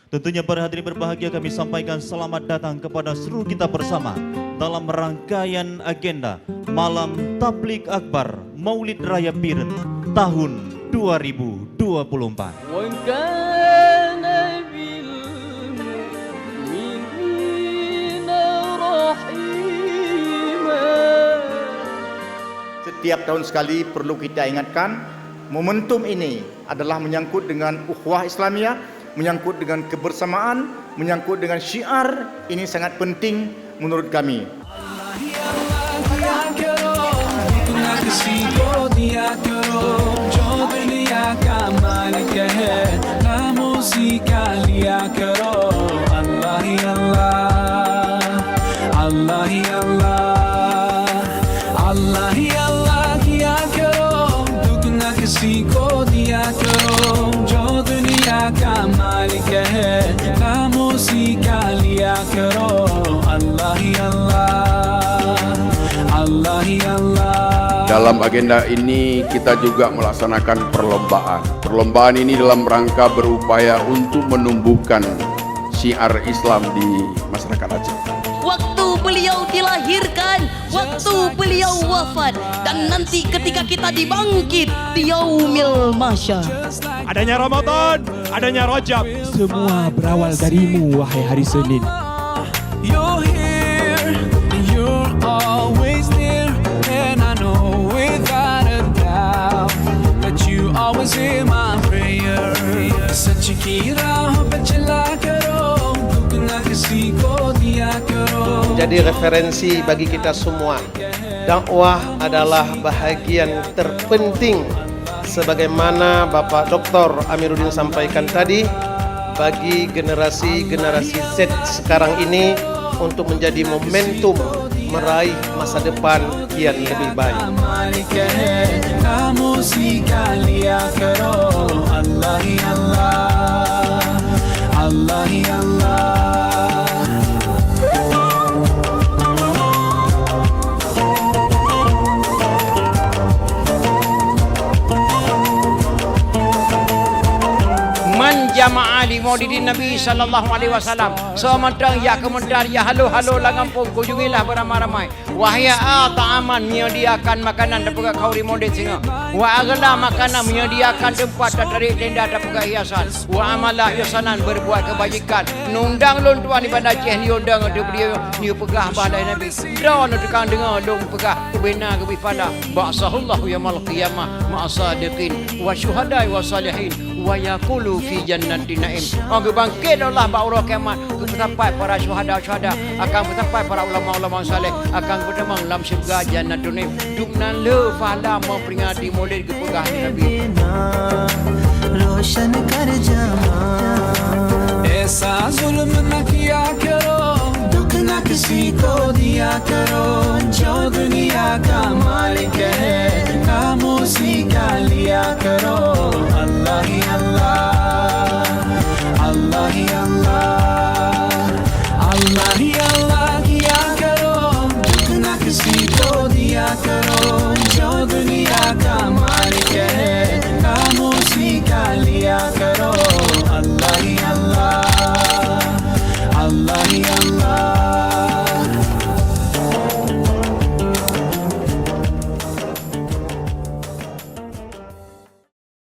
Tentunya pada hadirin berbahagia kami sampaikan selamat datang kepada seluruh kita bersama dalam rangkaian agenda Malam Tabligh Akbar Maulid Raya Piren tahun 2024. Setiap tahun sekali perlu kita ingatkan, momentum ini adalah menyangkut dengan ukhuwah Islamiyah, menyangkut dengan kebersamaan, menyangkut dengan syiar. Ini sangat penting menurut kami. किसी को दिया करो जो दुनिया का मालिक है, खामोशी का लिया करो। अल्लाह ही अल्लाह, अल्लाह ही अल्लाह. Dalam agenda ini kita juga melaksanakan perlombaan. Perlombaan ini dalam rangka berupaya untuk menumbuhkan syiar Islam di masyarakat Aceh. Waktu beliau dilahirkan, waktu beliau wafat, dan nanti ketika kita dibangkit di yaumil mahsyar. Adanya Ramadan, adanya Rajab, semua berawal darimu wahai hari Senin. You're here, you're always there, and I know without a doubt that you always hear my prayer. सच की राह पे चला करो, दुख ना किसी को दिया करो. Jadi referensi bagi kita semua. Dakwah adalah bahagian terpenting, sebagaimana Bapak Dr. Amiruddin sampaikan tadi, bagi generasi Z sekarang ini untuk menjadi momentum meraih masa depan kian lebih baik. Jamaah di maulidin Nabi sallallahu alaihi wasallam. Sementang ya kementar ya halo langampung kunjungilah beramai-ramai. Wahya ta'aman menyediakan makanan dan juga kau di maulid singa. Wa agla makanan menyediakan tempat dan tarik tenda dan juga hiasan. Wa amalah ihsanan berbuat kebajikan. Nundang lon tuan di bandar Aceh ni undang ada beliau ni pegah balai Nabi. Daun tekan dengar dong pegah kubena ke bifala. Ba'sahullahu yaumil qiyamah ma'asadiqin wa syuhada'i wa salihin. Wa yaqulu fi jannatin na'im. Orang bangkit Allah ba'urah kiamat sampai para syuhada akan sampai para ulama-ulama saleh akan bertemu dalam syurga jannatul na'im. Duknan le fala memperingati maulid kepegah Nabi. रोशन कर जाना ऐसा जुल्म न किया करो, दुख न किसी को दिया करो, जो दुनिया का मालिक है, खामोशी का लिया करो. अल्लाह ही अल्लाह.